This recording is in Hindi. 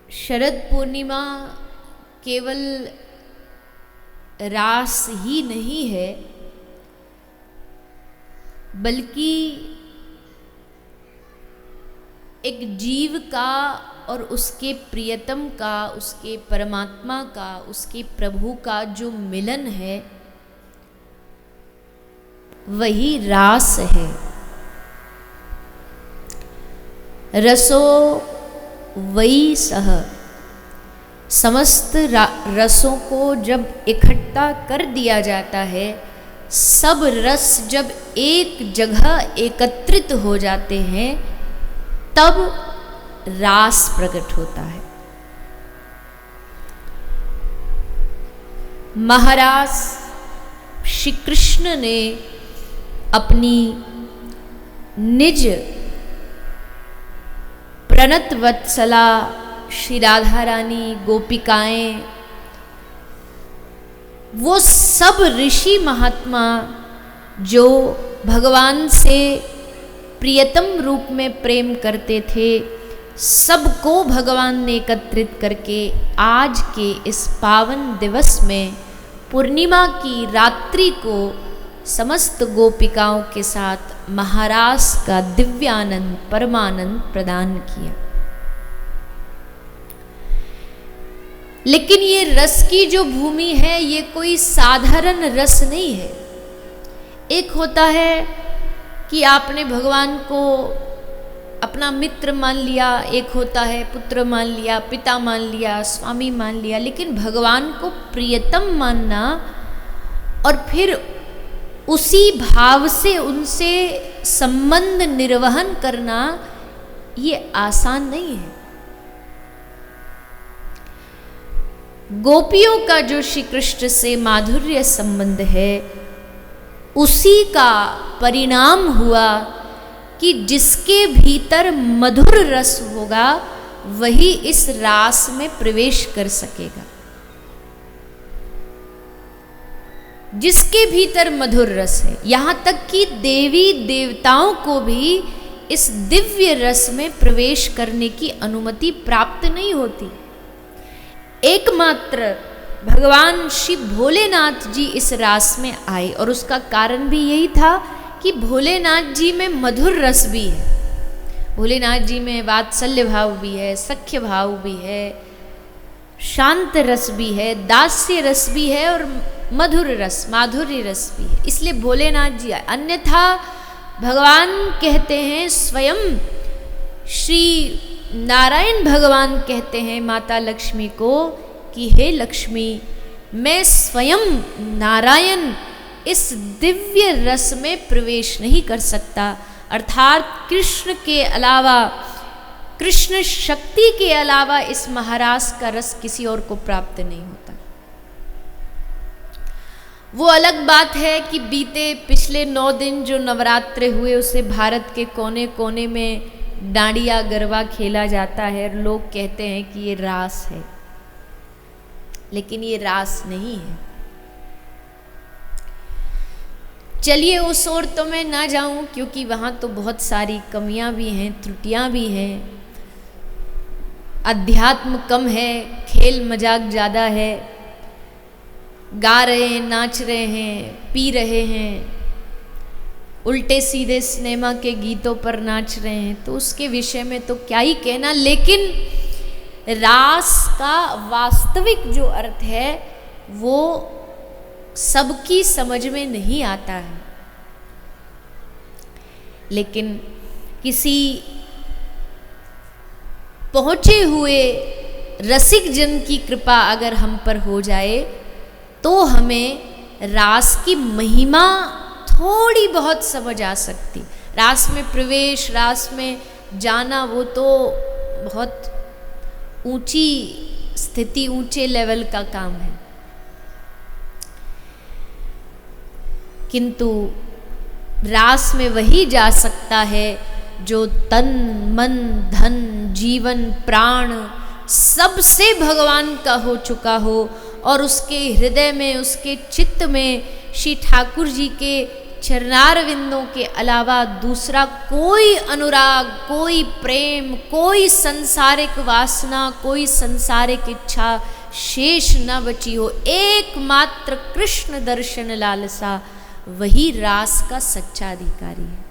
शरद पूर्णिमा केवल रास ही नहीं है, बल्कि एक जीव का और उसके प्रियतम का, उसके परमात्मा का, उसके प्रभु का जो मिलन है वही रास है। रसो वही सह, समस्त रसों को जब इकट्ठा कर दिया जाता है, सब रस जब एक जगह एकत्रित हो जाते हैं, तब रास प्रकट होता है। महाराज श्री कृष्ण ने अपनी निज प्रणत वत्सला श्री राधा रानी, गोपिकाएं, वो सब ऋषि महात्मा जो भगवान से प्रियतम रूप में प्रेम करते थे, सबको भगवान ने एकत्रित करके आज के इस पावन दिवस में पूर्णिमा की रात्रि को समस्त गोपिकाओं के साथ महारास का दिव्यानंद परमानंद प्रदान किया। लेकिन ये रस की जो भूमि है, ये कोई साधारण रस नहीं है। एक होता है कि आपने भगवान को अपना मित्र मान लिया, एक होता है पुत्र मान लिया, पिता मान लिया, स्वामी मान लिया, लेकिन भगवान को प्रियतम मानना और फिर उसी भाव से उनसे संबंध निर्वहन करना, ये आसान नहीं है। गोपियों का जो श्री कृष्ण से माधुर्य संबंध है, उसी का परिणाम हुआ कि जिसके भीतर मधुर रस होगा वही इस रास में प्रवेश कर सकेगा। जिसके भीतर मधुर रस है, यहाँ तक कि देवी देवताओं को भी इस दिव्य रस में प्रवेश करने की अनुमति प्राप्त नहीं होती। एकमात्र भगवान श्री भोलेनाथ जी इस रास में आए, और उसका कारण भी यही था कि भोलेनाथ जी में मधुर रस भी है। भोलेनाथ जी में वात्सल्य भाव भी है, सख्य भाव भी है, शांत रस भी है, दास्य रस भी है और मधुर रस, माधुर्य रस भी है। इसलिए भोलेनाथ जी आए। अन्यथा भगवान कहते हैं, स्वयं श्री नारायण भगवान कहते हैं माता लक्ष्मी को कि हे लक्ष्मी, मैं स्वयं नारायण इस दिव्य रस में प्रवेश नहीं कर सकता। अर्थात कृष्ण के अलावा, कृष्ण शक्ति के अलावा इस महारास का रस किसी और को प्राप्त नहीं होता। वो अलग बात है कि बीते पिछले 9 दिन जो नवरात्रे हुए, उसे भारत के कोने कोने में डांडिया गरबा खेला जाता है और लोग कहते हैं कि ये रास है, लेकिन ये रास नहीं है। चलिए उस ओर तो मैं ना जाऊं, क्योंकि वहाँ तो बहुत सारी कमियां भी हैं, त्रुटियां भी हैं, अध्यात्म कम है, खेल मजाक ज़्यादा है, गा रहे हैं, नाच रहे हैं, पी रहे हैं, उल्टे सीधे सिनेमा के गीतों पर नाच रहे हैं, तो उसके विषय में तो क्या ही कहना। लेकिन रास का वास्तविक जो अर्थ है वो सबकी समझ में नहीं आता है। लेकिन किसी पहुंचे हुए रसिक जन की कृपा अगर हम पर हो जाए, तो हमें रास की महिमा थोड़ी बहुत समझ आ सकती। रास में प्रवेश, रास में जाना, वो तो बहुत ऊंची स्थिति, ऊंचे लेवल का काम है। किंतु रास में वही जा सकता है जो तन मन धन जीवन प्राण सबसे भगवान का हो चुका हो, और उसके हृदय में, उसके चित्त में श्री ठाकुर जी के चरणारविंदों के अलावा दूसरा कोई अनुराग, कोई प्रेम, कोई संसारिक वासना, कोई संसारिक इच्छा शेष न बची हो, एकमात्र कृष्ण दर्शन लालसा, वही रास का सच्चा अधिकारी है।